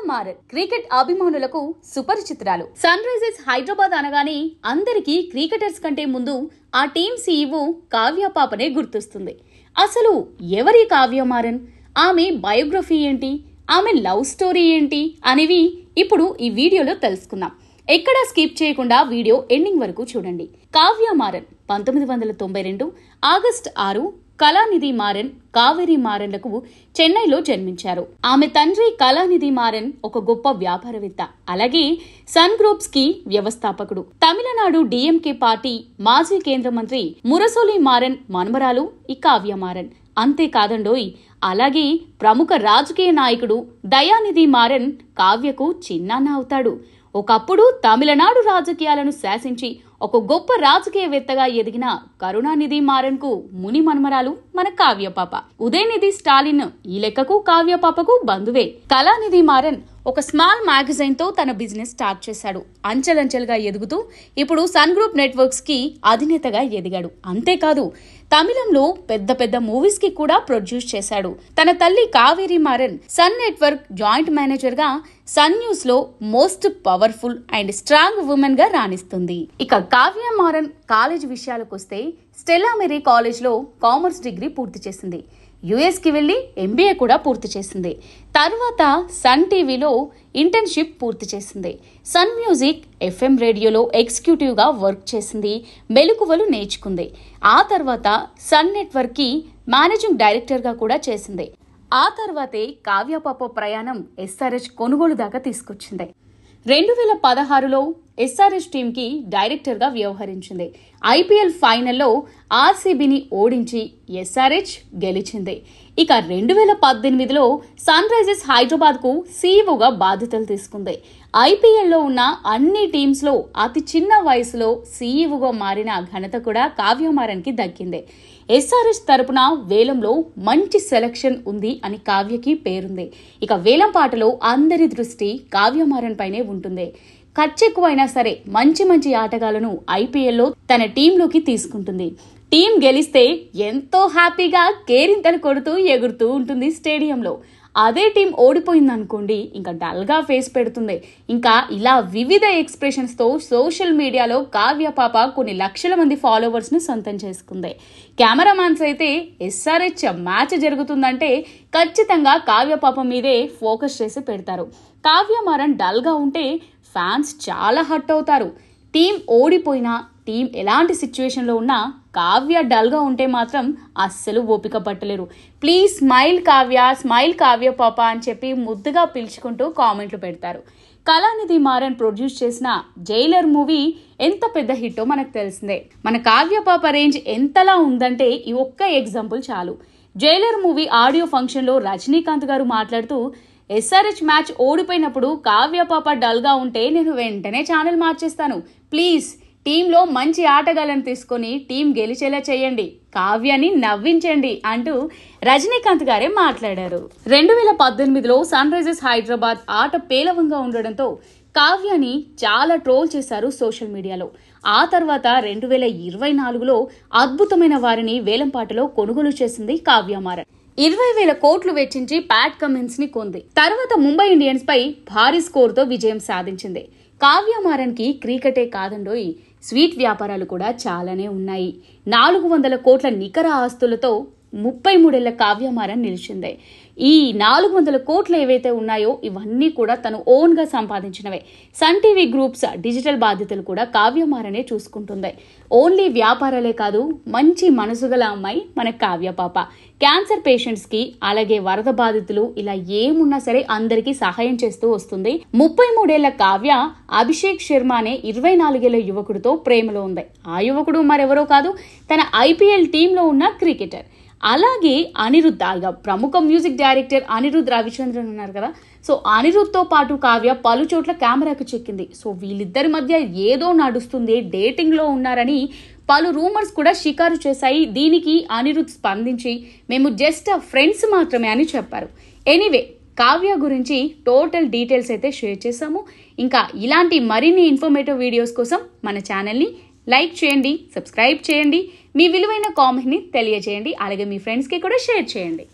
Maran cricket అభిమానులకు సుపరిచితురాలు. Sun Risers Hyderabad అనగానే అందరికీ క్రికెటర్స్ కంటే ముందు ఆ టీం సీఈఓ కావ్య పాపనే గుర్తొస్తుంది. అసలు ఎవరి కావ్య మారన్, ఆమె బయోగ్రఫీ ఏంటి, ఆమె లవ్ స్టోరీ ఏంటి అనేవి ఇప్పుడు ఈ వీడియోలో తెలుసుకుందాం. ఎక్కడా స్కిప్ చేయకుండా వీడియో ఎండింగ్ వరకు చూడండి. కావ్య మారన్ 1992 ఆగస్టు 6 కళానిధి మారన్, కావేరి మారన్లకు చెన్నైలో జన్మించారు. ఆమె తండ్రి కళానిధి మారన్ ఒక గొప్ప వ్యాపారవేత్త, అలాగే సన్ గ్రూప్స్ కి వ్యవస్థాపకుడు. తమిళనాడు డిఎంకే పార్టీ మాజీ కేంద్ర మంత్రి మురసొలి మారన్ మనుమరాలు ఈ కావ్య మారన్. అంతేకాదండోయ్, అలాగే ప్రముఖ రాజకీయ నాయకుడు దయానిధి మారన్ కావ్యకు చిన్నాన్న అవుతాడు. ఒకప్పుడు తమిళనాడు రాజకీయాలను శాసించి ఒక గొప్ప రాజకీయవేత్తగా ఎదిగిన కరుణానిధి మారన్ కు ముని మనుమరాలు మన కావ్య పాప. ఉదయనిధి స్టాలిన్ ఈ లెక్కకు కావ్య పాపకు బంధువే. కళానిధి మారన్ ఒక స్మాల్ మ్యాగజైన్ తో తన బిజినెస్ స్టార్ట్ చేశాడు. అంచెలంచెలుగా ఎదుగుతూ ఇప్పుడు సన్ గ్రూప్ నెట్వర్క్స్ కి అధినేతగా ఎదిగాడు. అంతేకాదు తమిళంలో పెద్ద పెద్ద మూవీస్ కి కూడా ప్రొడ్యూస్ చేశాడు. తన తల్లి Kaveri Maran Sun network joint manager గా సన్ న్యూస్ లో most powerful and strong woman గా రాణిస్తుంది. ఇక కావ్య మారన్ కాలేజ్ విషయాలకు వస్తే స్టెల్లా మేరీ కాలేజ్ లో కామర్స్ డిగ్రీ పూర్తి చేసింది. యుఎస్ కి వెళ్లి ఎంబీఏ కూడా పూర్తి చేసింది. తర్వాత సన్ టీవీలో ఇంటర్న్షిప్ పూర్తి చేసింది. సన్ మ్యూజిక్ ఎఫ్ఎం రేడియోలో ఎగ్జిక్యూటివ్ గా వర్క్ చేసింది. మెలకువలు నేర్చుకుంది. ఆ తర్వాత సన్ నెట్వర్క్ కి మేనేజింగ్ డైరెక్టర్ గా కూడా చేసింది. ఆ తర్వాతే కావ్య పాప ప్రయాణం ఎస్ఆర్హెచ్ కొనుగోలు దాకా తీసుకొచ్చింది. 2016లో ఎస్ఆర్హెచ్ టీమ్ కి డైరెక్టర్ గా వ్యవహరించింది. ఐపీఎల్ ఫైనల్లో ఆర్సీబీని ఓడించి ఎస్ఆర్హెచ్ గెలిచింది. ఇక 2018లో సన్ రైజర్స్ హైదరాబాద్ కు సీఈఓగా బాధ్యతలు తీసుకుంది. ఐపీఎల్లో ఉన్న అన్ని టీమ్స్ లో అతి చిన్న వయసులో సీఈఓగా మారిన ఘనత కూడా కావ్య మారన్ కి దక్కింది. ఎస్ఆర్హెచ్ తరపున వేలంలో మంచి సెలక్షన్ ఉంది అని కావ్యకి పేరుంది. ఇక వేలం పాటలో అందరి దృష్టి కావ్య మారన్ పైనే ఉంటుంది. ఖర్చెక్కువైనా సరే మంచి మంచి ఆటగాళ్లను ఐపీఎల్లో తన టీంలోకి తీసుకుంటుంది. టీం గెలిస్తే ఎంతో హ్యాపీగా కేరింతలు కొడుతూ ఎగురుతూ ఉంటుంది స్టేడియంలో. అదే టీం ఓడిపోయిందనుకోండి, ఇంకా డల్ గా ఫేస్ పెడుతుంది. ఇంకా ఇలా వివిధ ఎక్స్ప్రెషన్స్ తో సోషల్ మీడియాలో కావ్య పాప కొన్ని లక్షల మంది ఫాలోవర్స్ ను సొంతం చేసుకుంది. కెమెరామాన్స్ అయితే ఎస్ఆర్హెచ్ మ్యాచ్ జరుగుతుందంటే ఖచ్చితంగా కావ్య పాప మీదే ఫోకస్ చేసి పెడతారు. కావ్య మారన్ డల్ గా ఉంటే ఫ్యాన్స్ చాలా హర్ట్ అవుతారు. టీం ఓడిపోయినా, టీం ఎలాంటి సిచ్యువేషన్లో ఉన్నా కావ్య డల్గా ఉంటే మాత్రం అస్సలు ఓపిక పట్టలేరు. ప్లీజ్ స్మైల్ కావ్య పాప అని చెప్పి ముద్దుగా పిలుచుకుంటూ కామెంట్లు పెడతారు. కళానిధి మారన్ ప్రొడ్యూస్ చేసిన జైలర్ మూవీ ఎంత పెద్ద హిట్టో మనకు తెలిసిందే. మన కావ్య పాప రేంజ్ ఎంతలా ఉందంటే ఈ ఒక్క ఎగ్జాంపుల్ చాలు. జైలర్ మూవీ ఆడియో ఫంక్షన్లో రజనీకాంత్ గారు మాట్లాడుతూ, ఎస్ఆర్హెచ్ మ్యాచ్ ఓడిపోయినప్పుడు కావ్య పాప డల్గా ఉంటే నేను వెంటనే ఛానల్ మార్చేస్తాను. ప్లీజ్ టీంలో మంచి ఆటగాళ్లను తీసుకొని టీం గెలిచేలా చేయండి, కావ్యాన్ని నవ్వించండి అంటూ రజనీకాంత్ గారే మాట్లాడారు. 2018లో సన్ రైజర్స్ హైదరాబాద్ ఆట పేలవంగా ఉండడంతో కావ్యాని చాలా ట్రోల్ చేశారు సోషల్ మీడియాలో. ఆ తర్వాత 2024లో అద్భుతమైన వారిని వేలంపాటలో కొనుగోలు చేసింది కావ్య మారన్. 20,000 కోట్లు వెచ్చించి ప్యాట్ కమిన్స్ ని కొంది. తర్వాత ముంబై ఇండియన్స్ పై భారీ స్కోరుతో విజయం సాధించింది. కావ్య మారన్ కి క్రికెటే కాదండోయ్, స్వీట్ వ్యాపారాలు కూడా చాలానే ఉన్నాయి. 400 కోట్ల నికర ఆస్తులతో 33 ఏళ్ల కావ్య మారన్ నిలిచింది. ఈ 400 కోట్లు ఏవైతే ఉన్నాయో ఇవన్నీ కూడా తను ఓన్ గా సంపాదించినవే. సన్ టీవీ గ్రూప్స్ డిజిటల్ బాధ్యతలు కూడా కావ్య మారనే చూసుకుంటుంది. ఓన్లీ వ్యాపారాలే కాదు, మంచి మనసు గల అమ్మాయి మన కావ్య పాప. క్యాన్సర్ పేషెంట్స్ కి, అలాగే వరద బాధితులు, ఇలా ఏమున్నా సరే అందరికీ సహాయం చేస్తూ వస్తుంది. 33 ఏళ్ల కావ్య అభిషేక్ శర్మ అనే 24 ఏళ్ల యువకుడితో ప్రేమలో ఉంది. ఆ యువకుడు మరెవరో కాదు, తన ఐపీఎల్ టీంలో ఉన్న క్రికెటర్. అలాగే అనిరుద్ధ్, ప్రముఖ మ్యూజిక్ డైరెక్టర్ అనిరుద్ధ్ రవిచంద్రన్ ఉన్నారు కదా, సో అనిరుద్ధ్తో పాటు కావ్య పలు చోట్ల కెమెరాకు చెక్కింది. సో వీళ్ళిద్దరి మధ్య ఏదో నడుస్తుంది, డేటింగ్ లో ఉన్నారని పలు రూమర్స్ కూడా షికారు చేశాయి. దీనికి అనిరుద్ధ్ స్పందించి మేము జస్ట్ ఫ్రెండ్స్ మాత్రమే అని చెప్పారు. ఎనీవే, కావ్య గురించి టోటల్ డీటెయిల్స్ అయితే షేర్ చేశాము. ఇంకా ఇలాంటి మరిన్ని ఇన్ఫర్మేటివ్ వీడియోస్ కోసం మన ఛానల్ని లైక్ చేయండి, సబ్స్క్రైబ్ చేయండి, మీ విలువైన కామెంట్ని తెలియజేయండి, అలాగే మీ ఫ్రెండ్స్కి కూడా షేర్ చేయండి.